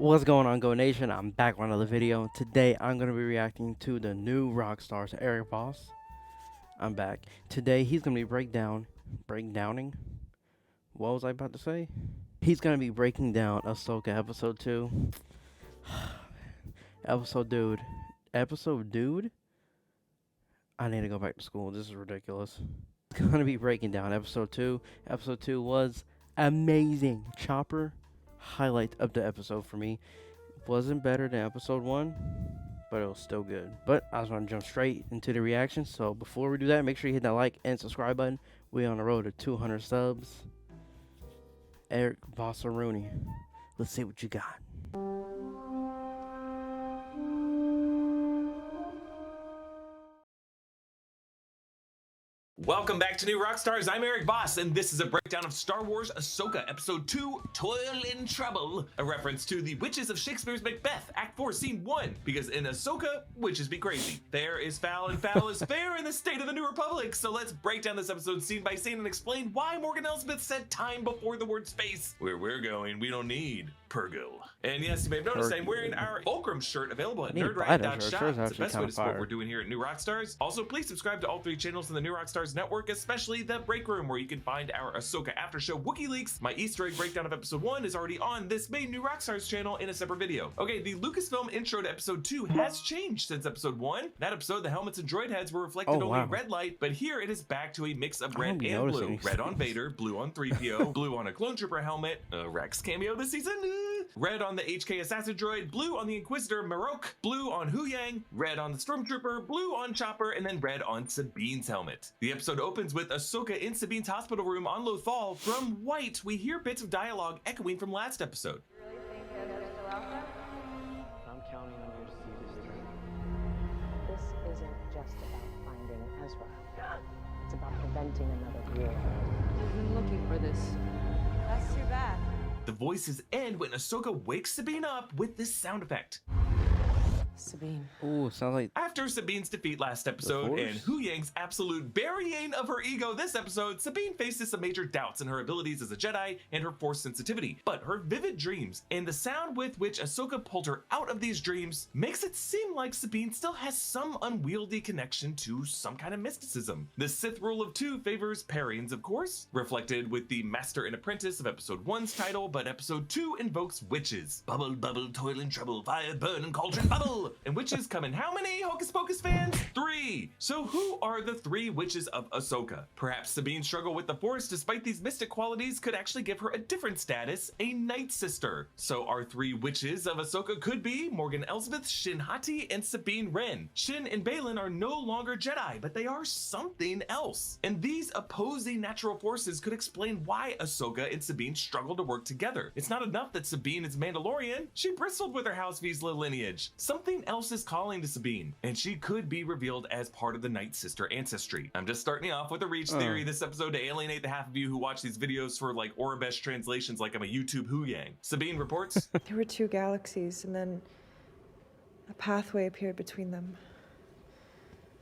What's going on, Go Nation? I'm back with another video. Today I'm going to be reacting to the new Rockstar's Eric Boss. I'm back. Today he's going to be breakdowning. What was I about to say? He's going to be breaking down Ahsoka episode 2. Episode dude? I need to go back to school. This is ridiculous. It's going to be breaking down episode 2. Episode 2 was amazing. Chopper, highlight of the episode for me. Wasn't better than episode 1, but it was still good. But I just want to jump straight into the reaction. So before we do that, make sure you hit that like and subscribe button. We're on the road to 200 subs. Eric Bossaroni, let's see what you got. Welcome back to New Rockstars. I'm Eric Boss, and this is a breakdown of Star Wars Ahsoka Episode 2, Toil in Trouble, a reference to the witches of Shakespeare's Macbeth, Act 4, Scene 1, because in Ahsoka, witches be crazy. Fair is foul and foul is fair in the state of the New Republic, so let's break down this episode scene by scene and explain why Morgan Elsbeth said time before the word space. Where we're going, we don't need Purgo. And yes, you may have noticed I'm wearing our Fulcrum shirt available at nerdright.shop. It's the best way to support what we're doing here at New Rockstars. Also, please subscribe to all 3 channels in the New Rockstars network, especially the Break Room, where you can find our Ahsoka After Show Wookiee Leaks. My Easter egg breakdown of episode 1 is already on this main New Rockstars channel in a separate video. Okay, the Lucasfilm intro to episode 2 has changed since episode 1. That episode, the helmets and droid heads were reflected only red light, but here it is back to a mix of red and blue. Red on Vader, blue on 3PO, blue on a Clone Trooper helmet, a Rex cameo this season, red on the HK Assassin droid, blue on the Inquisitor Marok, blue on Hu Yang, red on the Stormtrooper, blue on Chopper, and then red on Sabine's helmet. The episode opens with Ahsoka in Sabine's hospital room on Lothal. From White, we hear bits of dialogue echoing from last episode. Really think they're still out there? I'm counting on you to see this through. This isn't just about finding Ezra. It's about preventing another war. I've been looking for this. That's too bad. The voices end when Ahsoka wakes Sabine up with this sound effect. Sabine. Ooh, sounds like After Sabine's defeat last episode and Hu Yang's absolute burying of her ego this episode, Sabine faces some major doubts in her abilities as a Jedi and her Force sensitivity. But her vivid dreams and the sound with which Ahsoka pulled her out of these dreams makes it seem like Sabine still has some unwieldy connection to some kind of mysticism. The Sith rule of 2 favors pairings, of course, reflected with the Master and Apprentice of episode 1's title, but episode 2 invokes witches. Bubble, bubble, toil and trouble, fire, burn, and cauldron bubble. And witches come in how many, Hocus Pocus fans? 3! So who are the 3 witches of Ahsoka? Perhaps Sabine's struggle with the Force, despite these mystic qualities, could actually give her a different status, a Night Sister. So our 3 witches of Ahsoka could be Morgan Elsbeth, Shin Hati, and Sabine Wren. Shin and Baylan are no longer Jedi, but they are something else. And these opposing natural forces could explain why Ahsoka and Sabine struggle to work together. It's not enough that Sabine is Mandalorian. She bristled with her House Vizsla lineage. Something else is calling to Sabine, and she could be revealed as part of the Night Sister ancestry. I'm just starting off with a reach theory this episode to alienate the half of you who watch these videos for like Orabesh translations like I'm a YouTube Hu Yang. Sabine reports, There were 2 galaxies, and then a pathway appeared between them.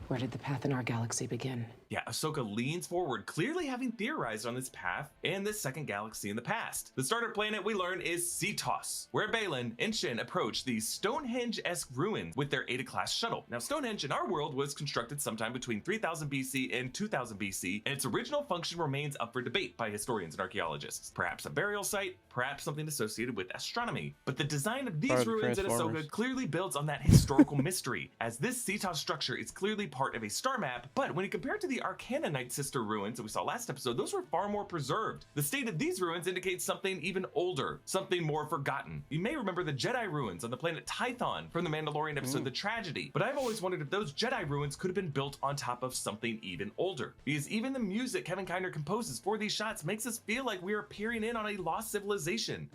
Where did the path in our galaxy begin? yeah, Ahsoka leans forward, clearly having theorized on this path and this second galaxy in the past. The starter planet we learn is Cetos, where Baylan and Shin approach the Stonehenge-esque ruins with their Eta-class shuttle. Now, Stonehenge in our world was constructed sometime between 3000 BC and 2000 BC, and its original function remains up for debate by historians and archaeologists. Perhaps a burial site, perhaps something associated with astronomy. But the design of these ruins in Ahsoka clearly builds on that historical mystery, as this Cetos structure is clearly part of a star map, but when you compare it to the Arcana Night Sister ruins that we saw last episode, those were far more preserved. The state of these ruins indicates something even older, something more forgotten. You may remember the Jedi ruins on the planet Tython from the Mandalorian episode The Tragedy, but I've always wondered if those Jedi ruins could have been built on top of something even older, because even the music Kevin Kiner composes for these shots makes us feel like we are peering in on a lost civilization.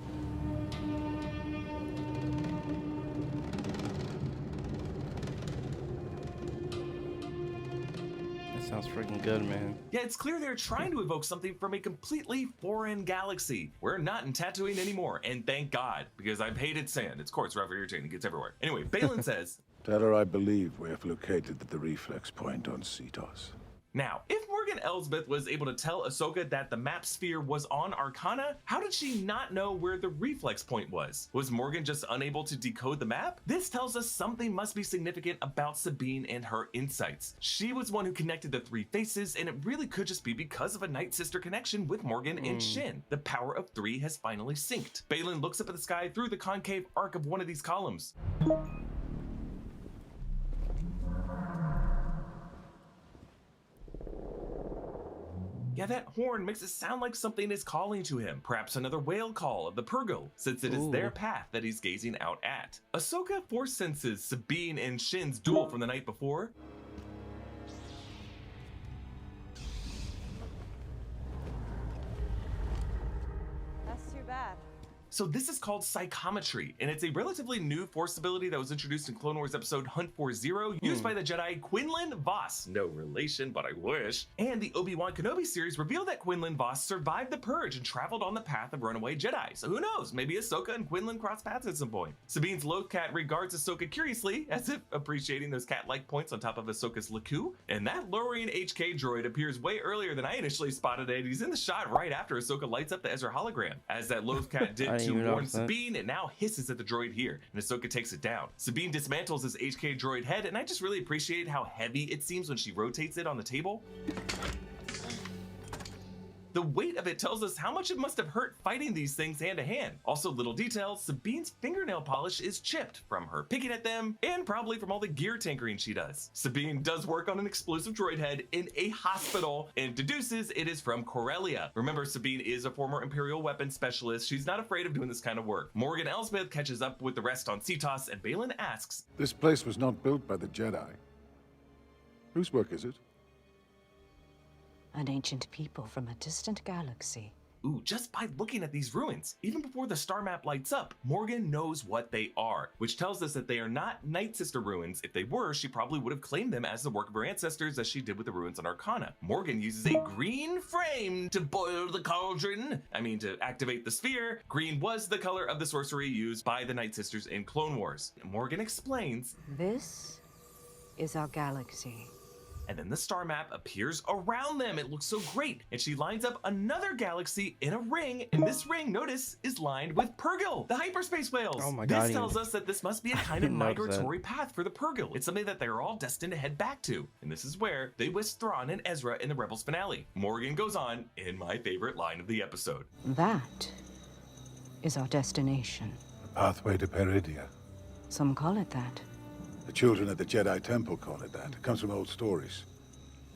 sounds freaking good, man. Yeah, it's clear they're trying to evoke something from a completely foreign galaxy. We're not in Tatooine anymore, and thank God, because I've hated sand. It's coarse, rough, irritating, it gets everywhere. Anyway, Baylan says, Tell her I believe we have located the reflex point on Cetos. now, if Morgan Elsbeth was able to tell Ahsoka that the map sphere was on Arcana, how did she not know where the reflex point was? Was Morgan just unable to decode the map? This tells us something must be significant about Sabine and her insights. She was one who connected the three faces, and it really could just be because of a Night Sister connection with Morgan and Shin. The power of 3 has finally synced. Baylan looks up at the sky through the concave arc of one of these columns. Yeah, that horn makes it sound like something is calling to him. Perhaps another whale call of the Purrgil, since it is their path that he's gazing out at. Ahsoka force senses Sabine and Shin's duel from the night before. That's too bad. So this is called psychometry, and it's a relatively new force ability that was introduced in Clone Wars episode Hunt for Zero, used by the Jedi Quinlan Vos, no relation, but I wish. And the Obi-Wan Kenobi series revealed that Quinlan Vos survived the Purge and traveled on the path of runaway Jedi. So who knows, maybe Ahsoka and Quinlan cross paths at some point. Sabine's Lothcat regards Ahsoka curiously, as if appreciating those cat-like points on top of Ahsoka's Laku. And that lowering HK droid appears way earlier than I initially spotted it. He's in the shot right after Ahsoka lights up the Ezra hologram. As that Lothcat did to warn Sabine, it now hisses at the droid here, and Ahsoka takes it down. Sabine dismantles his HK droid head, and I just really appreciate how heavy it seems when she rotates it on the table. The weight of it tells us how much it must have hurt fighting these things hand to hand. Also, little details, Sabine's fingernail polish is chipped from her picking at them and probably from all the gear tinkering she does. Sabine does work on an explosive droid head in a hospital and deduces it is from Corellia. Remember, Sabine is a former Imperial weapons specialist. She's not afraid of doing this kind of work. Morgan Elsbeth catches up with the rest on Cetos, and Baylan asks, "This place was not built by the Jedi. Whose work is it?" An ancient people from a distant galaxy. Ooh, just by looking at these ruins, even before the star map lights up, Morgan knows what they are, which tells us that they are not Night Sister ruins. If they were, she probably would have claimed them as the work of her ancestors, as she did with the ruins on Arcana. Morgan uses a green frame to boil the cauldron. To activate the sphere. Green was the color of the sorcery used by the Night Sisters in Clone Wars. Morgan explains, This is our galaxy. and then the star map appears around them. It looks so great. And she lines up another galaxy in a ring, and this ring, notice, is lined with Purrgil, the hyperspace whales. Oh my God, this tells us that this must be a kind of didn't notice that. migratory path for the Purrgil. It's something that they're all destined to head back to. And this is where they whisk Thrawn and Ezra in the Rebels finale. Morgan goes on in my favorite line of the episode. That is our destination. The pathway to Peridia. Some call it that. The children at the Jedi Temple call it that. It comes from old stories.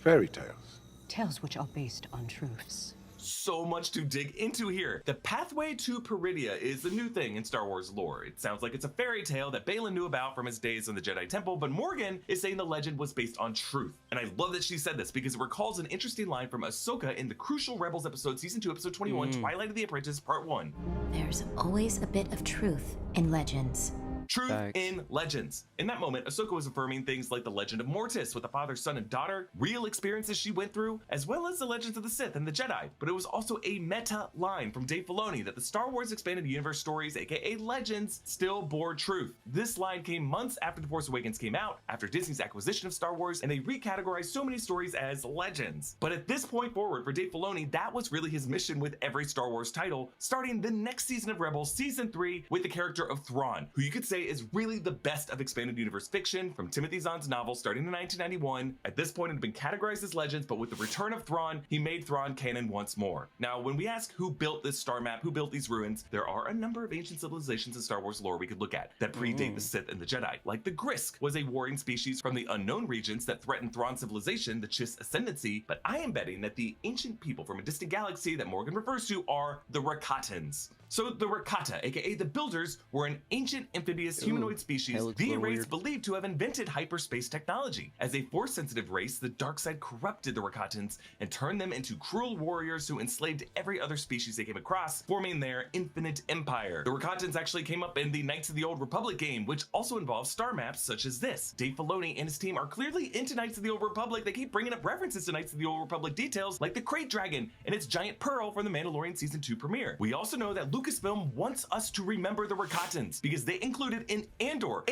Fairy tales. Tales which are based on truths. So much to dig into here. The pathway to Peridia is a new thing in Star Wars lore. It sounds like it's a fairy tale that Baylan knew about from his days in the Jedi Temple, but Morgan is saying the legend was based on truth. And I love that she said this because it recalls an interesting line from Ahsoka in the crucial Rebels episode, Season 2, Episode 21, Twilight of the Apprentice, Part 1. There's always a bit of truth in legends. Truth Facts. in legends. In that moment, Ahsoka was affirming things like the legend of Mortis with the father, son, and daughter, real experiences she went through, as well as the legends of the Sith and the Jedi. But it was also a meta line from Dave Filoni that the Star Wars Expanded Universe stories, aka legends, still bore truth. This line came months after The Force Awakens came out, after Disney's acquisition of Star Wars, and they recategorized so many stories as legends. But at this point forward, for Dave Filoni, that was really his mission with every Star Wars title, starting the next season of Rebels, Season 3, with the character of Thrawn, who you could say is really the best of expanded universe fiction from Timothy Zahn's novel starting in 1991. At this point, it had been categorized as legends, but with the return of Thrawn, he made Thrawn canon once more. Now, when we ask who built this star map, who built these ruins, there are a number of ancient civilizations in Star Wars lore we could look at that predate the Sith and the Jedi. Like the Grisk was a warring species from the unknown regions that threatened Thrawn's civilization, the Chiss Ascendancy, but I am betting that the ancient people from a distant galaxy that Morgan refers to are the Rakatans. So the Rakata, aka the Builders, were an ancient amphibious humanoid species, that looks the real race weird. believed to have invented hyperspace technology. As a force-sensitive race, the dark side corrupted the Rakatans and turned them into cruel warriors who enslaved every other species they came across, forming their infinite empire. The Rakatans actually came up in the Knights of the Old Republic game, which also involves star maps such as this. Dave Filoni and his team are clearly into Knights of the Old Republic. They keep bringing up references to Knights of the Old Republic details, like the Crate Dragon and its giant pearl from the Mandalorian Season 2 premiere. We also know that Lucasfilm wants us to remember the Rakatans because they included in Andor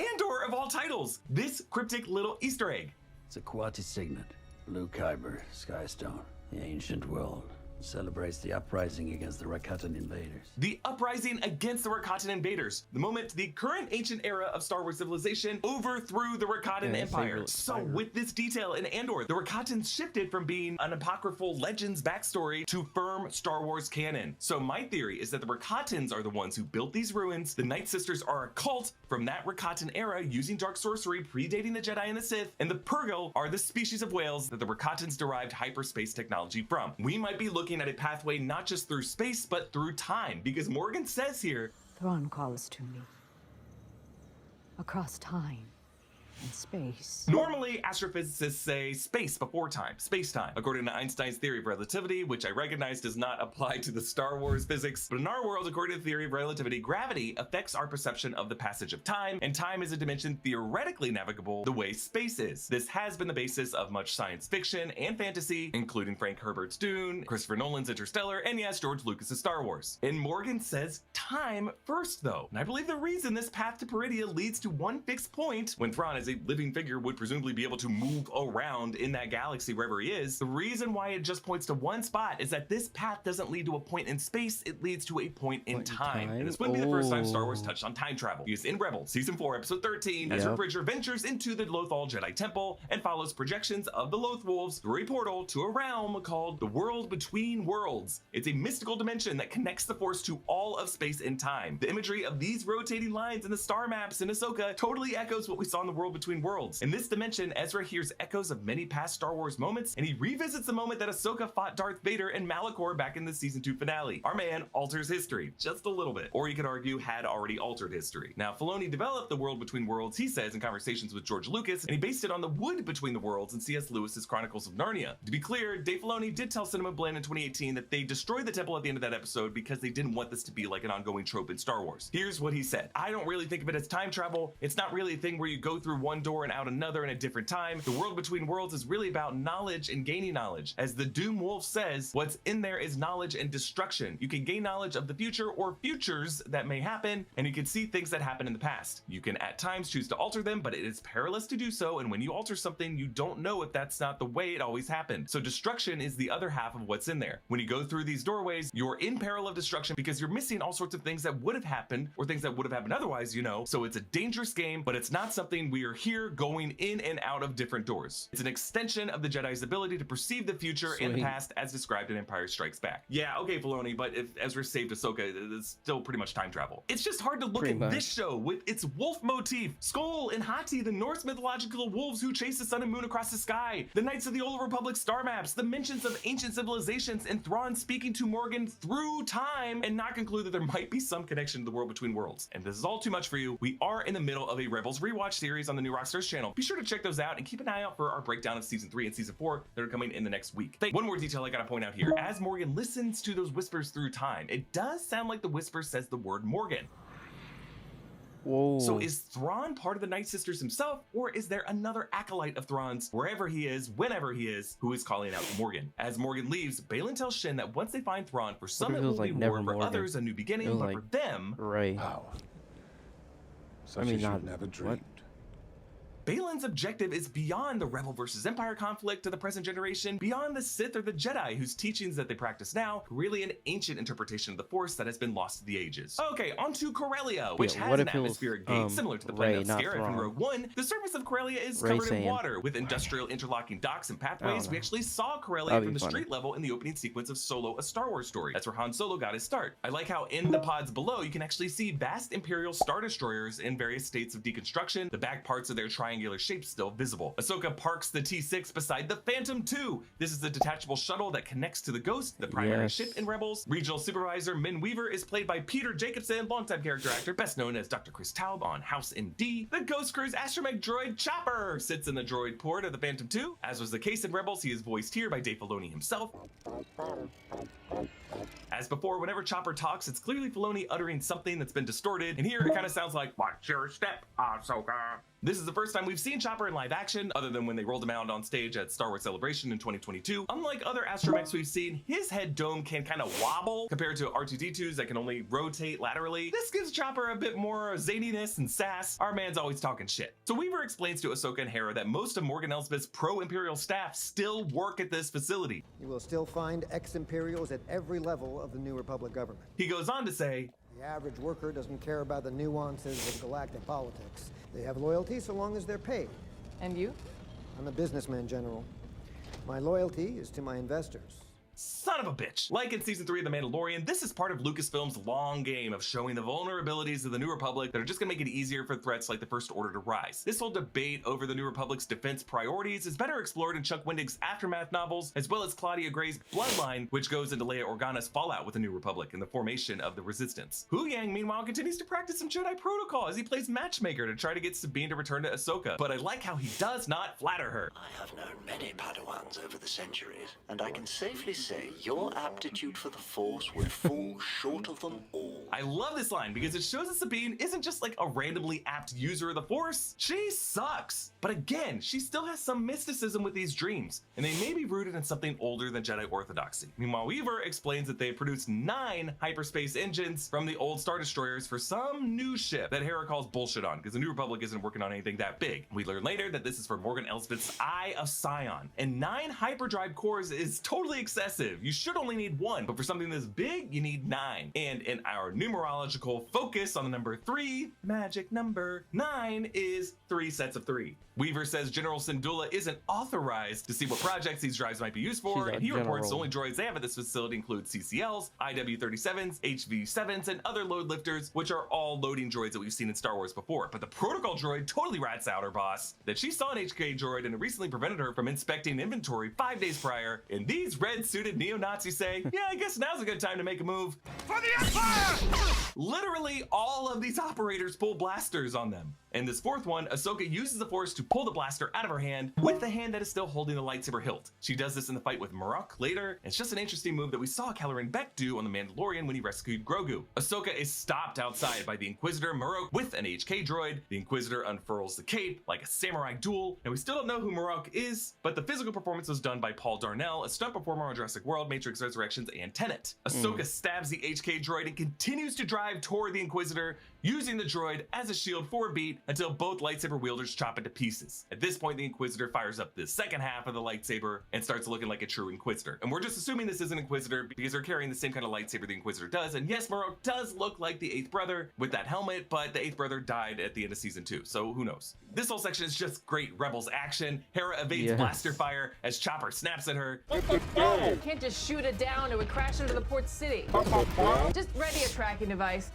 of all titles, this cryptic little Easter egg. It's a Quati signet. Blue Kyber, Skystone, the ancient world, celebrates the uprising against the Rakatan invaders. The uprising against the Rakatan invaders. The moment the current ancient era of Star Wars civilization overthrew the Rakatan Empire. So with this detail in Andor, the Rakatans shifted from being an apocryphal legends backstory to firm Star Wars canon. So my theory is that the Rakatans are the ones who built these ruins. The Night Sisters are a cult from that Rakatan era using dark sorcery predating the Jedi and the Sith, and the Purrgil are the species of whales that the Rakatans derived hyperspace technology from. We might be looking at a pathway not just through space, but through time, because Morgan says here, Thrawn calls to me. Across time and space. Normally, astrophysicists say space before time, space-time, according to Einstein's theory of relativity, which I recognize does not apply to the Star Wars physics. But in our world, according to the theory of relativity, gravity affects our perception of the passage of time, and time is a dimension theoretically navigable the way space is. This has been the basis of much science fiction and fantasy, including Frank Herbert's Dune, Christopher Nolan's Interstellar, and yes, George Lucas's Star Wars. And Morgan says time first, though. And I believe the reason this path to Peridia leads to one fixed point, when Thrawn is a living figure would presumably be able to move around in that galaxy wherever he is. The reason why it just points to one spot is that this path doesn't lead to a point in space, it leads to a point in time. And this wouldn't be the first time Star Wars touched on time travel. Because in Rebels, Season 4, Episode 13, Ezra Bridger ventures into the Lothal Jedi Temple and follows projections of the Loth Wolves through a portal to a realm called the World Between Worlds. It's a mystical dimension that connects the Force to all of space and time. The imagery of these rotating lines in the star maps in Ahsoka totally echoes what we saw in the World Between Worlds. In this dimension, Ezra hears echoes of many past Star Wars moments, and he revisits the moment that Ahsoka fought Darth Vader and Malachor back in the Season 2 finale. Our man alters history, just a little bit. Or you could argue, had already altered history. Now, Filoni developed the World Between Worlds, he says, in conversations with George Lucas, and he based it on the wood between the worlds in C.S. Lewis's Chronicles of Narnia. To be clear, Dave Filoni did tell Cinema Blend in 2018 that they destroyed the temple at the end of that episode because they didn't want this to be like an ongoing trope in Star Wars. Here's what he said. I don't really think of it as time travel. It's not really a thing where you go through one door and out another in a different time. The World Between Worlds is really about knowledge and gaining knowledge. As the Doom Wolf says, what's in there is knowledge and destruction. You can gain knowledge of the future or futures that may happen, and you can see things that happened in the past. You can at times choose to alter them, but it is perilous to do so, and when you alter something, you don't know if that's not the way it always happened. So destruction is the other half of what's in there. When you go through these doorways, you're in peril of destruction because you're missing all sorts of things that would have happened or things that would have happened otherwise, you know. So it's a dangerous game, but it's not something we are here going in and out of different doors. It's an extension of the Jedi's ability to perceive the future and the past as described in Empire Strikes Back. Yeah, okay, Filoni, but if Ezra saved Ahsoka, it's still pretty much time travel. It's just hard to look at this show with its wolf motif. Skoll and Hati, the Norse mythological wolves who chase the sun and moon across the sky, the Knights of the Old Republic star maps, the mentions of ancient civilizations, and Thrawn speaking to Morgan through time, and not conclude that there might be some connection to the World Between Worlds. And this is all too much for you. We are in the middle of a Rebels rewatch series on the New Rockstars channel. Be sure to check those out and keep an eye out for our breakdown of Season 3 and Season 4 that are coming in the next week. One more detail I gotta point out here. As Morgan listens to those whispers through time, it does sound like the whisper says the word Morgan. Whoa. So is Thrawn part of the Night Sisters himself, or is there another acolyte of Thrawn's, wherever he is, whenever he is, who is calling out to Morgan? As Morgan leaves, Baylan tells Shin that once they find Thrawn, for some it will be war, for others a new beginning, but for them... Right. How? Such as you've never dreamed. Baylan's objective is beyond the Rebel versus Empire conflict to the present generation, beyond the Sith or the Jedi, whose teachings that they practice now, really an ancient interpretation of the Force that has been lost to the ages. Okay, onto Corellia, which has an atmospheric gate similar to the planet of Scarif in Rogue One. The surface of Corellia is covered in water, with industrial interlocking docks and pathways. We actually saw Corellia from the street level in the opening sequence of Solo, a Star Wars story. That's where Han Solo got his start. I like how in the pods below, you can actually see vast Imperial Star Destroyers in various states of deconstruction, the back parts of their triangular shape still visible. Ahsoka parks the T6 beside the Phantom 2. This is the detachable shuttle that connects to the Ghost, the primary ship in Rebels. Regional Supervisor Min Weaver is played by Peter Jacobson, longtime character actor, best known as Dr. Chris Taub on House MD. The Ghost Crew's astromech droid Chopper sits in the droid port of the Phantom 2. As was the case in Rebels, he is voiced here by Dave Filoni himself. As before, whenever Chopper talks, it's clearly Filoni uttering something that's been distorted, and here it kind of sounds like, "Watch your step, Ahsoka." This is the first time we've seen Chopper in live action, other than when they rolled him out on stage at Star Wars Celebration in 2022. Unlike other astromechs we've seen, his head dome can kind of wobble compared to R2-D2's that can only rotate laterally. This gives Chopper a bit more zaniness and sass. Our man's always talking shit. So Weaver explains to Ahsoka and Hera that most of Morgan Elsbeth's pro-Imperial staff still work at this facility. You will still find ex-Imperials at every level of the New Republic government. He goes on to say, the average worker doesn't care about the nuances of galactic politics. They have loyalty so long as they're paid. And you? I'm a businessman, General. My loyalty is to my investors. Son of a bitch. Like in Season 3 of The Mandalorian, this is part of Lucasfilm's long game of showing the vulnerabilities of the New Republic that are just gonna make it easier for threats like the First Order to rise. This whole debate over the New Republic's defense priorities is better explored in Chuck Wendig's Aftermath novels, as well as Claudia Gray's Bloodline, which goes into Leia Organa's fallout with the New Republic and the formation of the Resistance. Hu Yang, meanwhile, continues to practice some Jedi protocol as he plays matchmaker to try to get Sabine to return to Ahsoka, but I like how he does not flatter her. I have known many Padawans over the centuries, and I can safely say your aptitude for the Force would fall short of them all. I love this line because it shows that Sabine isn't just like a randomly apt user of the Force. She sucks. But again, she still has some mysticism with these dreams, and they may be rooted in something older than Jedi orthodoxy. Meanwhile, Weaver explains that they produced 9 hyperspace engines from the old Star Destroyers for some new ship that Hera calls bullshit on because the New Republic isn't working on anything that big. We learn later that this is for Morgan Elsbeth's Eye of Sion, and 9 hyperdrive cores is totally excessive. You should only need 1, but for something this big, you need 9. And in our numerological focus on the number 3, magic number 9 is 3 sets of 3. Weaver says General Syndulla isn't authorized to see what projects these drives might be used for, and he reports the only droids they have at this facility include CCLs, IW-37s, HV-7s, and other load lifters, which are all loading droids that we've seen in Star Wars before. But the protocol droid totally rats out her boss that she saw an HK droid and it recently prevented her from inspecting inventory 5 days prior, and these red-suited neo-Nazis say, yeah, I guess now's a good time to make a move. For the Empire! Literally all of these operators pull blasters on them. And this 4th one, Ahsoka uses the Force to pull the blaster out of her hand with the hand that is still holding the lightsaber hilt. She does this in the fight with Marok later. It's just an interesting move that we saw Kelleran Beck do on The Mandalorian when he rescued Grogu. Ahsoka is stopped outside by the Inquisitor Marok with an HK droid. The Inquisitor unfurls the cape like a samurai duel, and we still don't know who Marok is, but the physical performance was done by Paul Darnell, a stunt performer on Jurassic World, Matrix Resurrections, and Tenet. Ahsoka stabs the HK droid and continues to drive toward the Inquisitor, using the droid as a shield for a beat until both lightsaber wielders chop it to pieces. At this point, the Inquisitor fires up the second half of the lightsaber and starts looking like a true Inquisitor. And we're just assuming this is an Inquisitor because they're carrying the same kind of lightsaber the Inquisitor does. And yes, Marok does look like the 8th brother with that helmet, but the 8th brother died at the end of Season 2, so who knows? This whole section is just great Rebels action. Hera evades blaster fire as Chopper snaps at her. You can't just shoot it down, it would crash into the port city. Just ready a tracking device.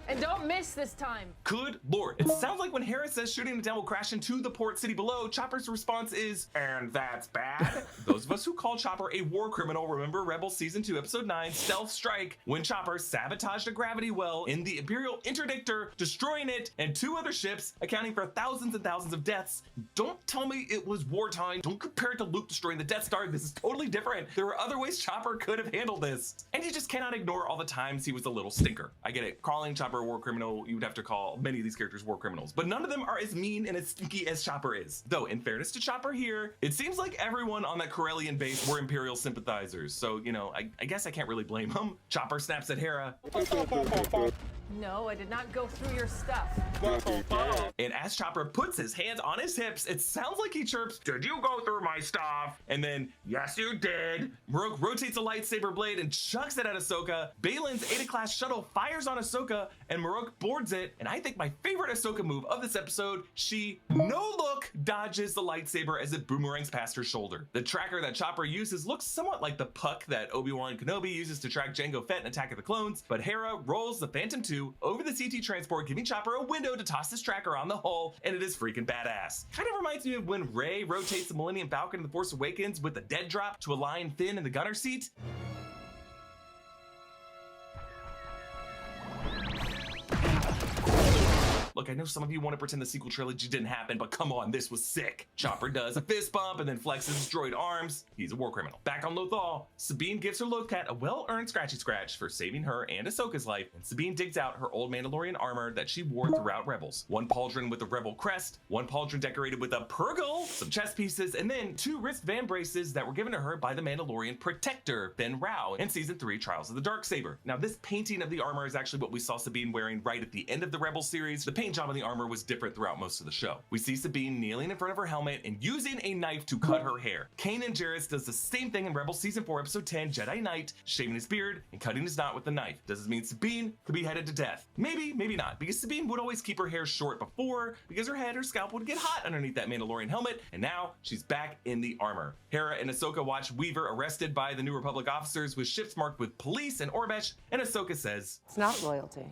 And don't miss this time. Good lord. It sounds like when Hera says shooting it down will crash into the port city below, Chopper's response is, and that's bad? Those of us who call Chopper a war criminal remember Rebels Season 2, Episode 9, Stealth Strike, when Chopper sabotaged a gravity well in the Imperial Interdictor, destroying it and 2 other ships, accounting for thousands and thousands of deaths. Don't tell me it was wartime. Don't compare it to Luke destroying the Death Star. This is totally different. There are other ways Chopper could have handled this. And you just cannot ignore all the times he was a little stinker. I get it. Calling Chopper a war criminal, you would have to call many of these characters war criminals, but none of them are as mean and as stinky as Chopper is. Though, in fairness to Chopper here, it seems like everyone on that Corellian base were Imperial sympathizers, so, you know, I guess I can't really blame him. Chopper snaps at Hera. No, I did not go through your stuff. And as Chopper puts his hands on his hips, it sounds like he chirps, did you go through my stuff? And then, yes you did. Marok rotates a lightsaber blade and chucks it at Ahsoka. Balin's Eta-class shuttle fires on Ahsoka, and Marok boards it. And I think my favorite Ahsoka move of this episode, she no-look dodges the lightsaber as it boomerangs past her shoulder. The tracker that Chopper uses looks somewhat like the puck that Obi-Wan Kenobi uses to track Jango Fett in Attack of the Clones, but Hera rolls the Phantom 2 over the CT transport, giving Chopper a window to toss this tracker on the hull, and it is freaking badass. Kind of reminds me of when Rey rotates the Millennium Falcon in The Force Awakens with the dead drop to align Finn in the gunner seat. Look, I know some of you want to pretend the sequel trilogy didn't happen, but come on, this was sick. Chopper does a fist bump and then flexes his droid arms. He's a war criminal. Back on Lothal, Sabine gives her Lothcat a well-earned scratchy scratch for saving her and Ahsoka's life, and Sabine digs out her old Mandalorian armor that she wore throughout Rebels. One pauldron with a Rebel crest, one pauldron decorated with a Purgle, some chest pieces, and then 2 wrist van braces that were given to her by the Mandalorian protector, Ben Rao, in Season 3 Trials of the Darksaber. Now, this painting of the armor is actually what we saw Sabine wearing right at the end of the Rebels series. The paint job on the armor was different throughout most of the show. We see Sabine kneeling in front of her helmet and using a knife to cut her hair. Kanan Jarrus does the same thing in Rebels Season 4 Episode 10 Jedi Knight, shaving his beard and cutting his knot with the knife. Does this mean Sabine could be headed to death? Maybe, maybe not, because Sabine would always keep her hair short before, because her head or scalp would get hot underneath that Mandalorian helmet, and now she's back in the armor. Hera and Ahsoka watch Weaver arrested by the New Republic officers with ships marked with police and Orbesh, and Ahsoka says, It's not loyalty.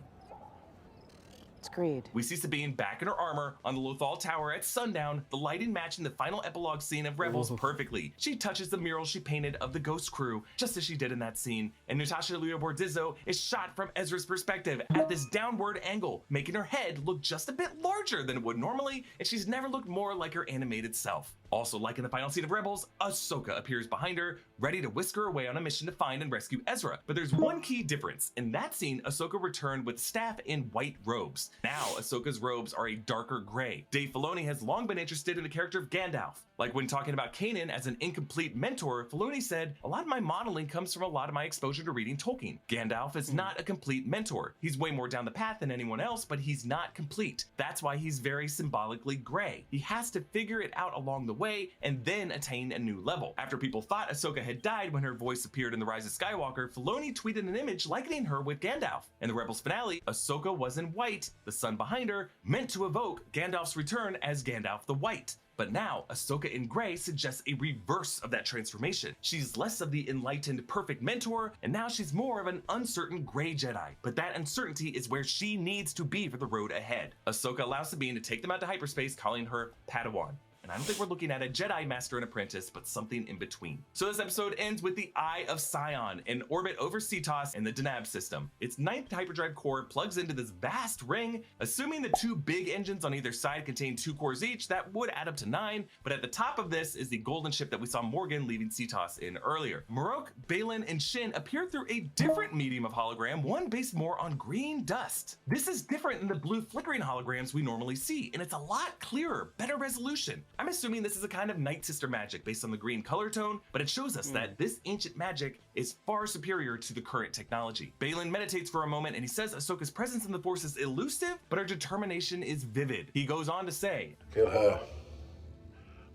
It's greed. We see Sabine back in her armor on the Lothal Tower at sundown, the lighting matching the final epilogue scene of Rebels perfectly. She touches the mural she painted of the Ghost Crew, just as she did in that scene, and Natasha Leah Bordizzo is shot from Ezra's perspective at this downward angle, making her head look just a bit larger than it would normally, and she's never looked more like her animated self. Also, like in the final scene of Rebels, Ahsoka appears behind her, ready to whisk her away on a mission to find and rescue Ezra. But there's one key difference. In that scene, Ahsoka returned with staff in white robes. Now, Ahsoka's robes are a darker gray. Dave Filoni has long been interested in the character of Gandalf. Like when talking about Kanan as an incomplete mentor, Filoni said, "A lot of my modeling comes from a lot of my exposure to reading Tolkien. Gandalf is not a complete mentor. He's way more down the path than anyone else, but he's not complete. That's why he's very symbolically gray. He has to figure it out along the way and then attain a new level." After people thought Ahsoka had died when her voice appeared in The Rise of Skywalker, Filoni tweeted an image likening her with Gandalf. In the Rebels finale, Ahsoka was in white, the sun behind her, meant to evoke Gandalf's return as Gandalf the White. But now, Ahsoka in gray suggests a reverse of that transformation. She's less of the enlightened, perfect mentor, and now she's more of an uncertain gray Jedi. But that uncertainty is where she needs to be for the road ahead. Ahsoka allows Sabine to take them out to hyperspace, calling her Padawan. And I don't think we're looking at a Jedi Master and Apprentice, but something in between. So this episode ends with the Eye of Sion in orbit over Cetos in the Denab system. Its 9th hyperdrive core plugs into this vast ring. Assuming the 2 big engines on either side contain 2 cores each, that would add up to 9. But at the top of this is the golden ship that we saw Morgan leaving Cetos in earlier. Marok, Balin, and Shin appear through a different medium of hologram, one based more on green dust. This is different than the blue flickering holograms we normally see, and it's a lot clearer, better resolution. I'm assuming this is a kind of Night Sister magic based on the green color tone, but it shows us that this ancient magic is far superior to the current technology. Balin meditates for a moment and he says Ahsoka's presence in the Force is elusive, but her determination is vivid. He goes on to say, Kill her.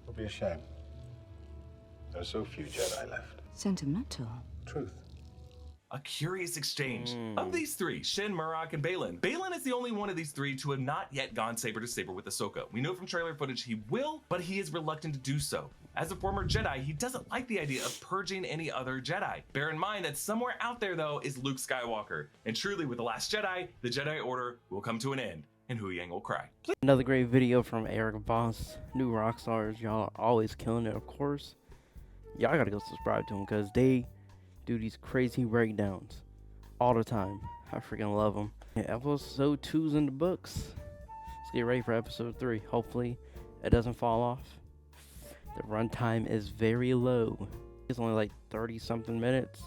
It'll be a shame. There are so few Jedi left. Sentimental. Truth. a curious exchange. Of these 3, Shin, Marok, and Balin, Balin is the only one of these 3 to have not yet gone saber to saber with Ahsoka. We know from trailer footage he will, but he is reluctant to do so. As a former Jedi, he doesn't like the idea of purging any other Jedi. Bear in mind that somewhere out there, though, is Luke Skywalker. And truly, with The Last Jedi, the Jedi Order will come to an end, and Hu Yang will cry. Another great video from Eric Voss, New Rockstars. Y'all are always killing it, of course. Y'all gotta go subscribe to them, because they do these crazy breakdowns all the time. I freaking love them. Episode 2's in the books. Let's get ready for episode 3. Hopefully, it doesn't fall off. The runtime is very low. It's only like 30-something minutes.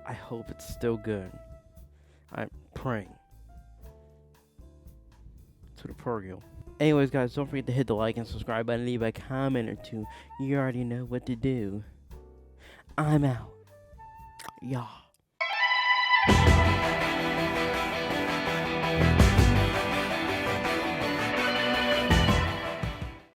I hope it's still good. I'm praying to the Purgle. Anyways, guys, don't forget to hit the like and subscribe button. Leave a comment or two. You already know what to do. I'm out. Y'all.